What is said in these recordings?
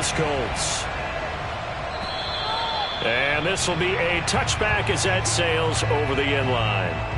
Indianapolis Colts. And this will be a touchback as that sails over the end line.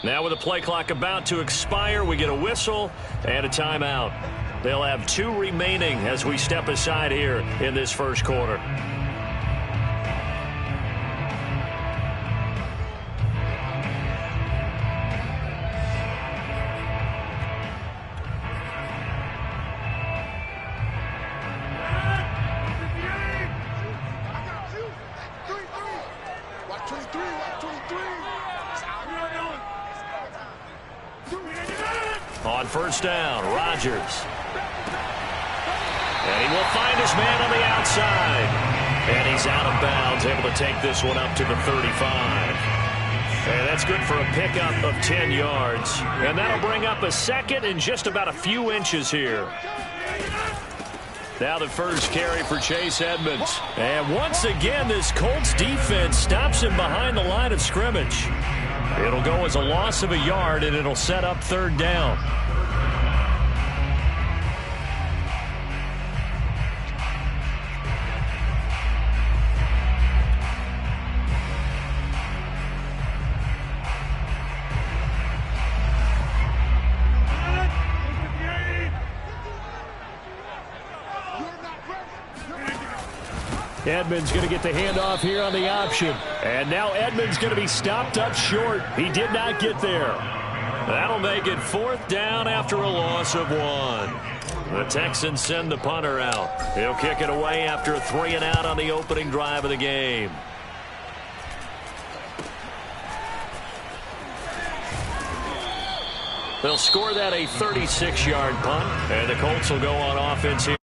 Now with the play clock about to expire, we get a whistle and a timeout. They'll have 2 remaining as we step aside here in this first quarter. On first down, Rodgers. And he will find his man on the outside. And he's out of bounds, able to take this one up to the 35. And that's good for a pickup of 10 yards. And that'll bring up a second and just about a few inches here. Now the first carry for Chase Edmonds. And once again, this Colts defense stops him behind the line of scrimmage. It'll go as a loss of a yard, and it'll set up third down. Edmonds going to get the handoff here on the option. And now Edmonds going to be stopped up short. He did not get there. That'll make it fourth down after a loss of 1. The Texans send the punter out. He'll kick it away after a 3 and out on the opening drive of the game. They'll score that a 36-yard punt, and the Colts will go on offense here.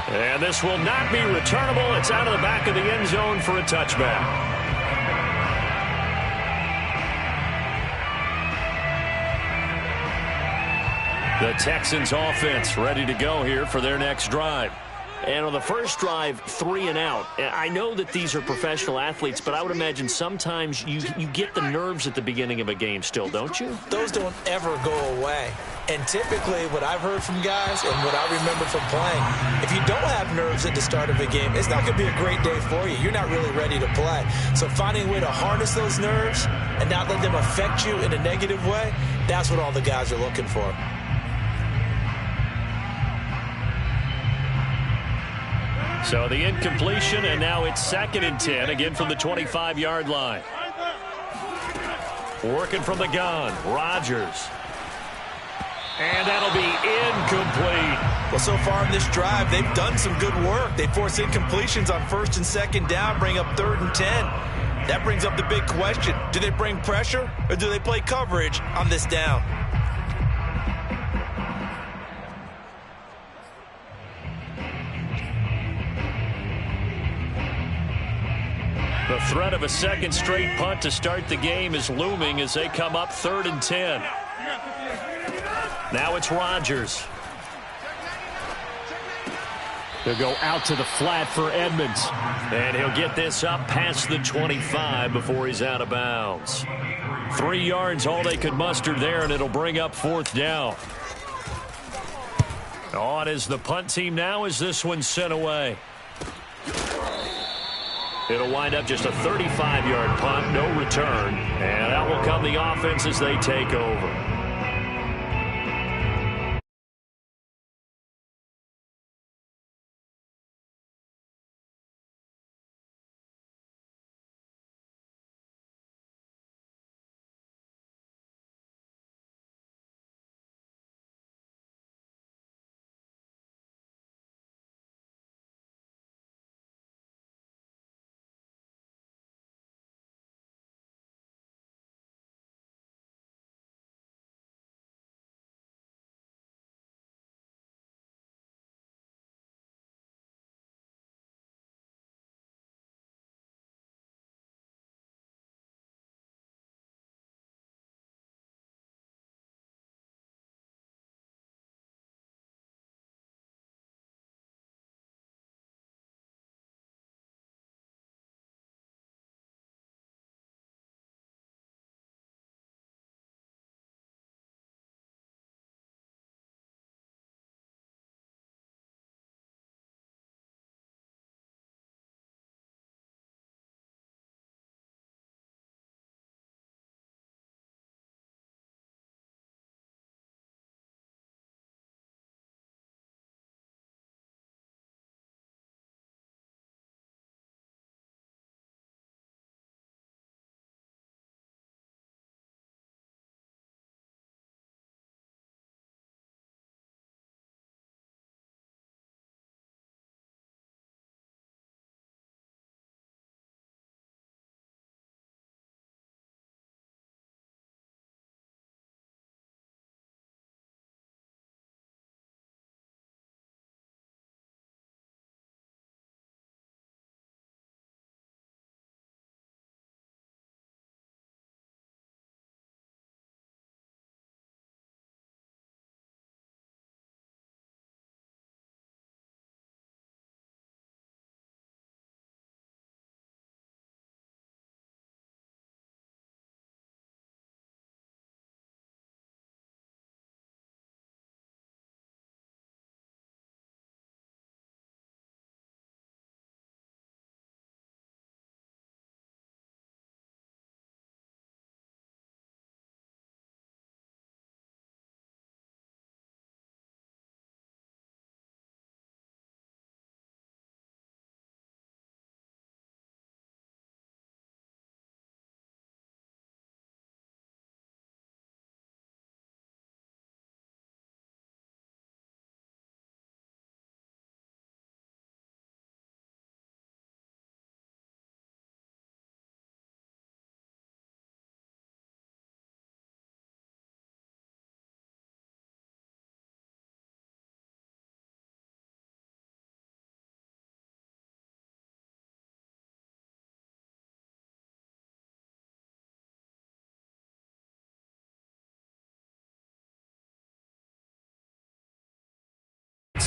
And this will not be returnable. It's out of the back of the end zone for a touchback. The Texans offense ready to go here for their next drive. And on the first drive, 3 and out. I know that these are professional athletes, but I would imagine sometimes you get the nerves at the beginning of a game still, don't you? Those don't ever go away. And typically what I've heard from guys and what I remember from playing, if you don't have nerves at the start of a game, it's not going to be a great day for you. You're not really ready to play. So finding a way to harness those nerves and not let them affect you in a negative way, that's what all the guys are looking for. So the incompletion, and now it's 2nd and 10, again from the 25-yard line. Working from the gun, Rodgers. And that'll be incomplete. Well, so far in this drive, they've done some good work. They force incompletions on 1st and 2nd down, bring up 3rd and 10. That brings up the big question. Do they bring pressure, or do they play coverage on this down? The threat of a second straight punt to start the game is looming as they come up 3rd and 10. Now it's Rodgers. They'll go out to the flat for Edmonds. And he'll get this up past the 25 before he's out of bounds. 3 yards, all they could muster there, and it'll bring up 4th down. On is the punt team now as this one's sent away. It'll wind up just a 35-yard punt, no return. And out will come the offense as they take over.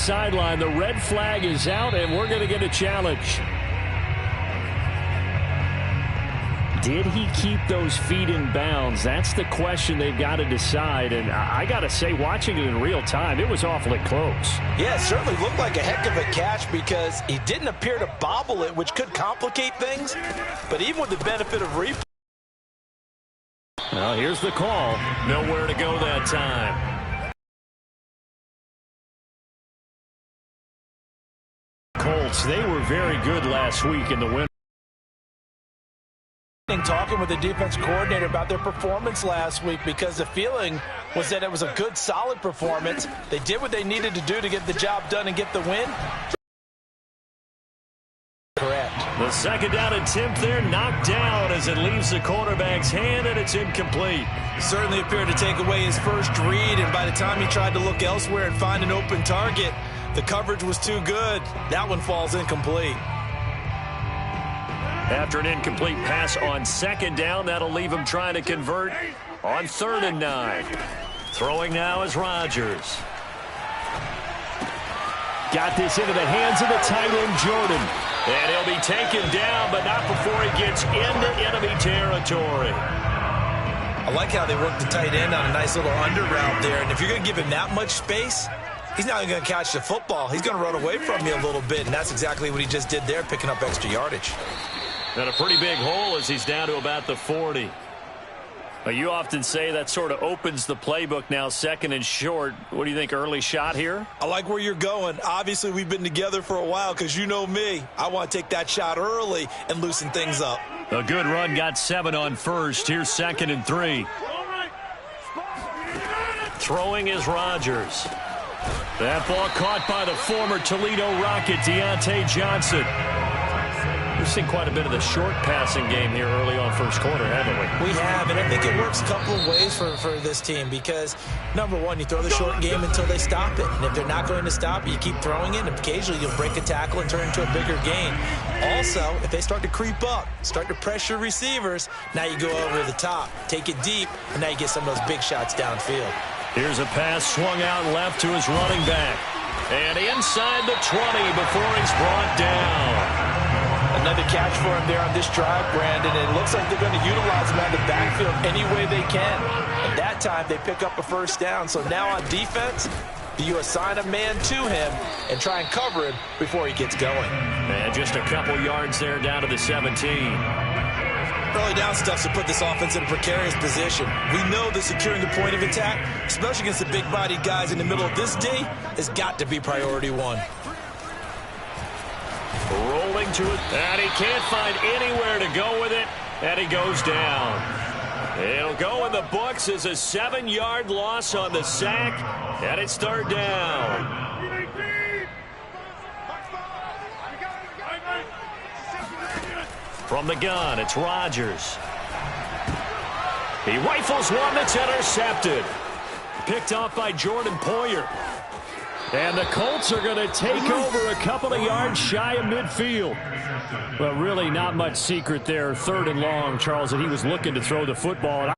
sideline. The red flag is out, and we're going to get a challenge. Did he keep those feet in bounds? That's the question they've got to decide. And I got to say, watching it in real time, it was awfully close. Yeah, it certainly looked like a heck of a catch because he didn't appear to bobble it, which could complicate things. But even with the benefit of replay. Well, here's the call. Nowhere to go that time. Colts, they were very good last week in the win. Talking with the defense coordinator about their performance last week because the feeling was that it was a good, solid performance. They did what they needed to do to get the job done and get the win. Correct. The second down attempt there knocked down as it leaves the quarterback's hand, and it's incomplete. Certainly appeared to take away his first read, and by the time he tried to look elsewhere and find an open target, the coverage was too good. That one falls incomplete. After an incomplete pass on second down, that'll leave him trying to convert on 3rd and 9. Throwing now is Rodgers. Got this into the hands of the tight end, Jordan. And he'll be taken down, but not before he gets into enemy territory. I like how they work the tight end on a nice little under route there. And if you're going to give him that much space, he's not even going to catch the football. He's going to run away from you a little bit, and that's exactly what he just did there, picking up extra yardage. And a pretty big hole as he's down to about the 40. Well, you often say that sort of opens the playbook now, 2nd and short. What do you think, early shot here? I like where you're going. Obviously, we've been together for a while because you know me. I want to take that shot early and loosen things up. A good run, got 7 on 1st. Here's 2nd and 3. Throwing is Rodgers. That ball caught by the former Toledo Rocket, Deontay Johnson. We've seen quite a bit of the short passing game here early on first quarter, haven't we? We have, and I think it works a couple of ways for this team because, number one, you throw the short game until they stop it. And if they're not going to stop it, you keep throwing it, and occasionally you'll break a tackle and turn into a bigger gain. Also, if they start to creep up, start to pressure receivers, now you go over the top, take it deep, and now you get some of those big shots downfield. Here's a pass swung out left to his running back. And inside the 20 before he's brought down. Another catch for him there on this drive, Brandon. And it looks like they're going to utilize him out of the backfield any way they can. And that time, they pick up a first down. So now on defense, you assign a man to him and try and cover him before he gets going. And just a couple yards there down to the 17. Early down stuff to put this offense in a precarious position. We know that securing the point of attack, especially against the big-bodied guys in the middle of this day, has got to be priority one. Rolling to it, and he can't find anywhere to go with it, and he goes down. It'll go in the books as a 7-yard loss on the sack, and it's 3rd down. From the gun, it's Rodgers. He rifles one that's intercepted. Picked off by Jordan Poyer. And the Colts are going to take over a couple of yards shy of midfield. Well, really not much secret there. 3rd and long, Charles, that he was looking to throw the football.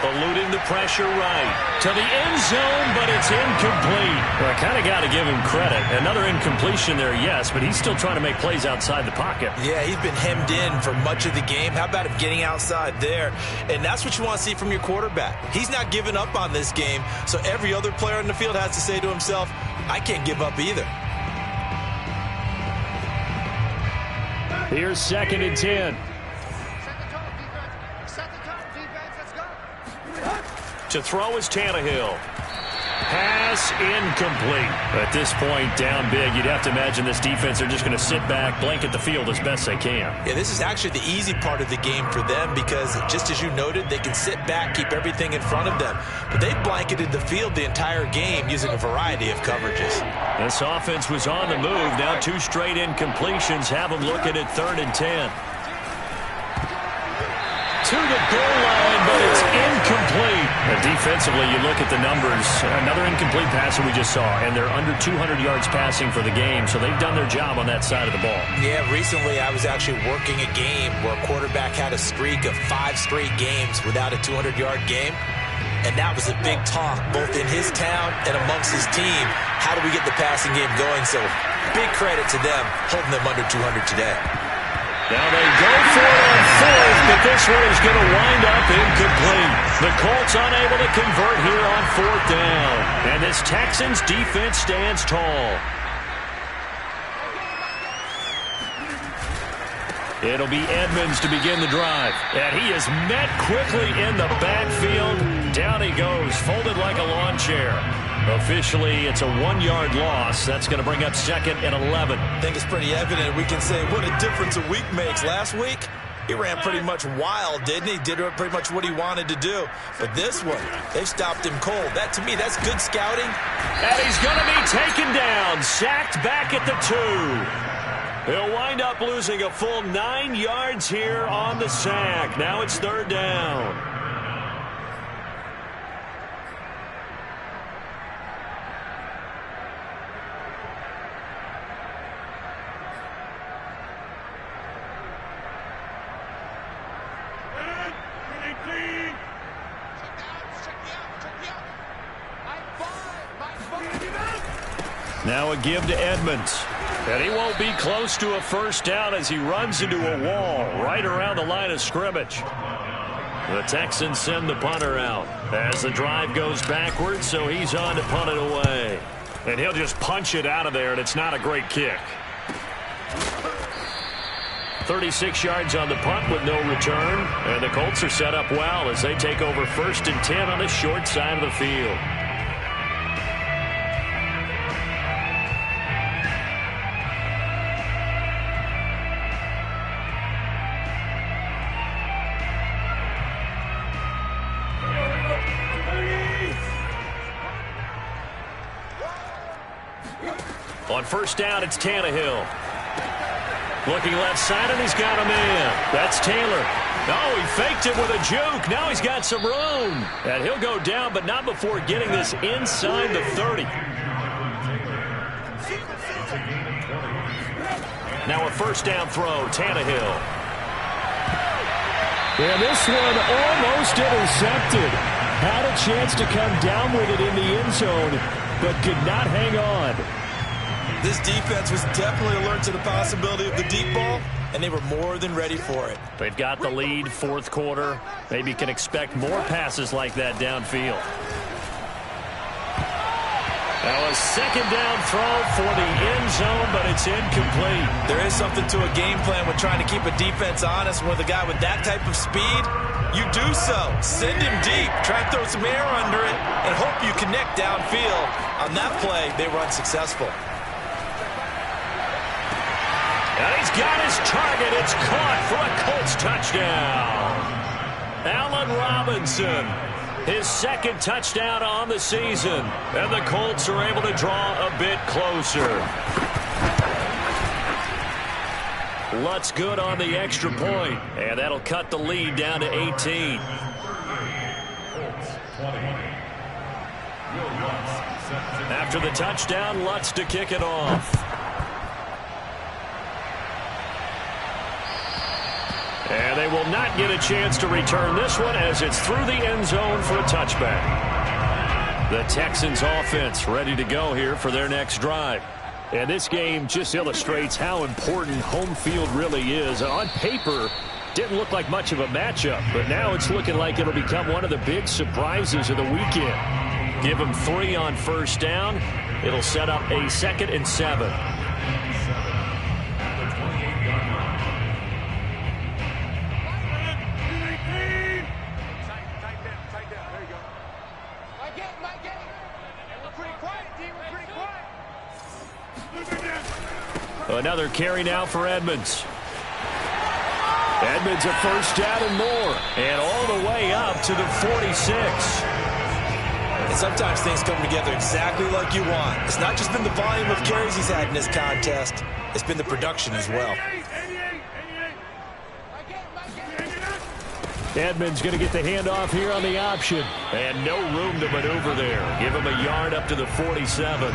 eluding the pressure right to the end zone, but it's incomplete. Well, I kind of got to give him credit. Another incompletion there, yes, but he's still trying to make plays outside the pocket. Yeah, he's been hemmed in for much of the game. How about him getting outside there? And that's what you want to see from your quarterback. He's not giving up on this game, so every other player in the field has to say to himself, I can't give up either. Here's 2nd and 10. To throw is Tannehill. Pass incomplete. At this point, down big, you'd have to imagine this defense are just going to sit back, blanket the field as best they can. Yeah, this is actually the easy part of the game for them because, just as you noted, they can sit back, keep everything in front of them. But they blanketed the field the entire game using a variety of coverages. This offense was on the move. Now 2 straight incompletions have them looking at 3rd and 10. To the goal line, but it's incomplete. Defensively, you look at the numbers. Another incomplete pass that we just saw, and they're under 200 yards passing for the game, so they've done their job on that side of the ball. Yeah, recently I was actually working a game where a quarterback had a streak of 5 straight games without a 200-yard game, and that was a big talk both in his town and amongst his team. How do we get the passing game going? So big credit to them holding them under 200 today. Now they go for it on 4th, but this one is going to wind up incomplete. The Colts unable to convert here on 4th down. And this Texans defense stands tall. It'll be Edmonds to begin the drive. And he is met quickly in the backfield. Down he goes, folded like a lawn chair. Officially, it's a 1-yard loss. That's going to bring up 2nd and 11. I think it's pretty evident. We can say what a difference a week makes. Last week, he ran pretty much wild, didn't he? Did pretty much what he wanted to do. But this one, they've stopped him cold. That, to me, that's good scouting. And he's going to be taken down, sacked back at the 2. He'll wind up losing a full 9 yards here on the sack. Now it's 3rd down. Now a give to Edmonds. And he won't be close to a 1st down as he runs into a wall right around the line of scrimmage. The Texans send the punter out as the drive goes backwards, so he's on to punt it away. And he'll just punch it out of there, and it's not a great kick. 36 yards on the punt with no return. And the Colts are set up well as they take over 1st and 10 on the short side of the field. On 1st down, it's Tannehill. Looking left side, and he's got a man. That's Taylor. Oh, he faked it with a juke. Now he's got some room. And he'll go down, but not before getting this inside the 30. Now a 1st down throw, Tannehill. And this one almost intercepted. Had a chance to come down with it in the end zone, but could not hang on. This defense was definitely alert to the possibility of the deep ball, and they were more than ready for it. They've got the lead, 4th quarter. Maybe can expect more passes like that downfield. Now a 2nd down throw for the end zone, but it's incomplete. There is something to a game plan with trying to keep a defense honest. With a guy with that type of speed, you do so. Send him deep. Try and throw some air under it and hope you connect downfield. On that play, they were unsuccessful. And he's got his target. It's caught for a Colts touchdown. Allen Robinson, his 2nd touchdown on the season. And the Colts are able to draw a bit closer. Lutz good on the extra point. And that'll cut the lead down to 18. After the touchdown, Lutz to kick it off. And they will not get a chance to return this one as it's through the end zone for a touchback. The Texans offense ready to go here for their next drive. And this game just illustrates how important home field really is. On paper, didn't look like much of a matchup, but now it's looking like it'll become one of the big surprises of the weekend. Give them 3 on first down. It'll set up a 2nd and 7. Another carry now for Edmonds. Edmonds a first down and more. And all the way up to the 46. And sometimes things come together exactly like you want. It's not just been the volume of carries he's had in this contest. It's been the production as well. Edmonds going to get the handoff here on the option. And no room to maneuver there. Give him a yard up to the 47.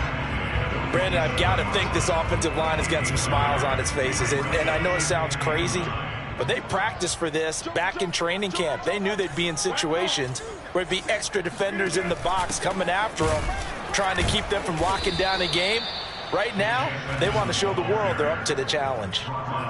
Brandon, I've got to think this offensive line has got some smiles on its faces. And I know it sounds crazy, but they practiced for this back in training camp. They knew they'd be in situations where there'd be extra defenders in the box coming after them, trying to keep them from locking down a game. Right now, they want to show the world they're up to the challenge.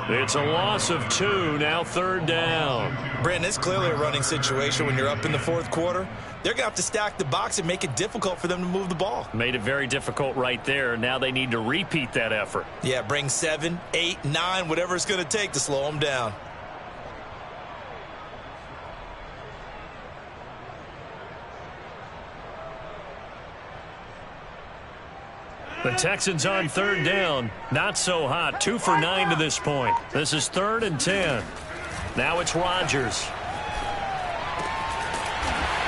It's a loss of 2, now 3rd down. Brandon, it's clearly a running situation when you're up in the 4th quarter. They're going to have to stack the box and make it difficult for them to move the ball. Made it very difficult right there. Now they need to repeat that effort. Yeah, bring 7, 8, 9, whatever it's going to take to slow them down. The Texans on 3rd down. Not so hot. 2 for 9 to this point. This is 3rd and 10. Now it's Rodgers.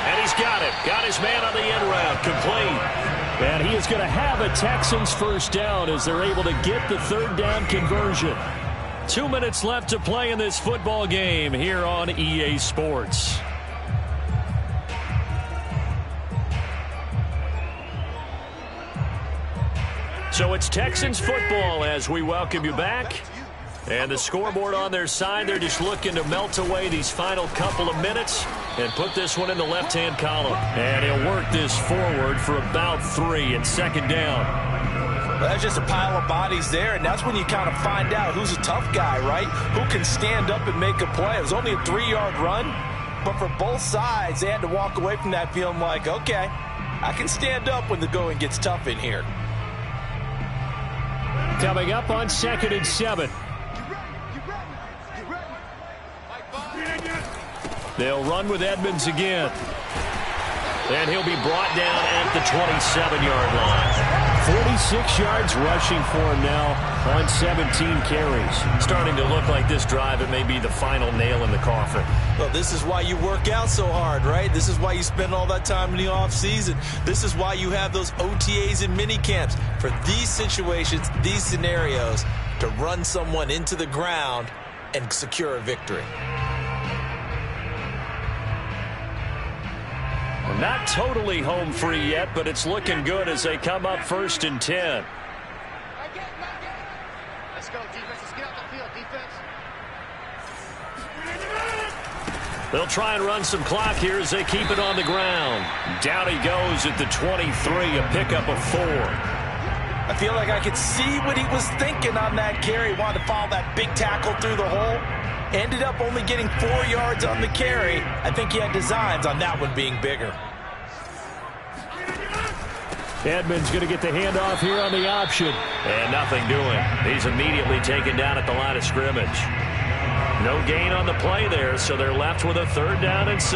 And he's got it. Got his man on the end route. Complete. And he is going to have a Texans first down as they're able to get the 3rd down conversion. 2 minutes left to play in this football game here on EA Sports. So it's Texans football as we welcome you back. And the scoreboard on their side, they're just looking to melt away these final couple of minutes and put this one in the left-hand column. And he'll work this forward for about 3 and 2nd down. Well, that's just a pile of bodies there, and that's when you kind of find out who's a tough guy, right? Who can stand up and make a play. It was only a 3-yard run, but for both sides, they had to walk away from that feeling like, okay, I can stand up when the going gets tough in here. Coming up on 2nd and 7. They'll run with Edmonds again. And he'll be brought down at the 27-yard line. 46 yards rushing for him now on 17 carries. Starting to look like this drive, it may be the final nail in the coffin. Well, this is why you work out so hard, right? This is why you spend all that time in the offseason. This is why you have those OTAs and mini camps for these situations, these scenarios, to run someone into the ground and secure a victory. Not totally home free yet, but it's looking good as they come up 1st and 10. Let's go, defense. Let's get out the field, defense. They'll try and run some clock here as they keep it on the ground. Down he goes at the 23, a pickup of 4. I feel like I could see what he was thinking on that carry. Wanted to follow that big tackle through the hole. Ended up only getting 4 yards on the carry. I think he had designs on that one being bigger. Edmonds going to get the handoff here on the option. And nothing doing. He's immediately taken down at the line of scrimmage. No gain on the play there, so they're left with a 3rd down and 6.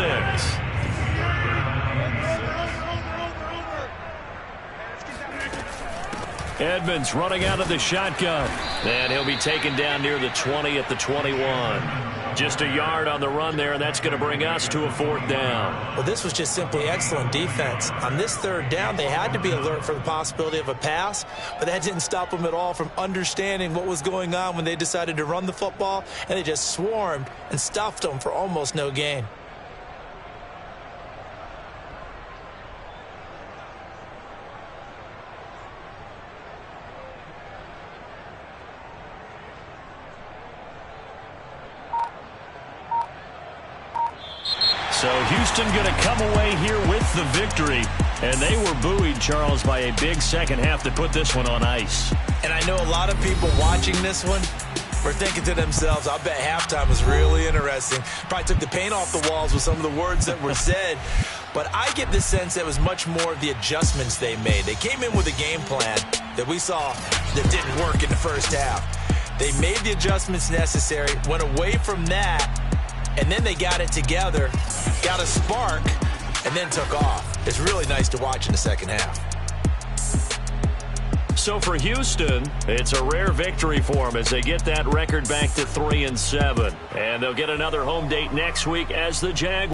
Edmonds running out of the shotgun. And he'll be taken down near the 20 at the 21. Just a yard on the run there, and that's going to bring us to a 4th down. Well, this was just simply excellent defense. On this 3rd down, they had to be alert for the possibility of a pass, but that didn't stop them at all from understanding what was going on when they decided to run the football, and they just swarmed and stuffed them for almost no gain. So Houston going to come away here with the victory. And they were buoyed, Charles, by a big second half to put this one on ice. And I know a lot of people watching this one were thinking to themselves, I bet halftime was really interesting. Probably took the paint off the walls with some of the words that were said. But I get the sense that it was much more of the adjustments they made. They came in with a game plan that we saw that didn't work in the first half. They made the adjustments necessary, went away from that, and then they got it together, got a spark, and then took off. It's really nice to watch in the second half. So for Houston, it's a rare victory for them as they get that record back to 3-7. And they'll get another home date next week as the Jaguars.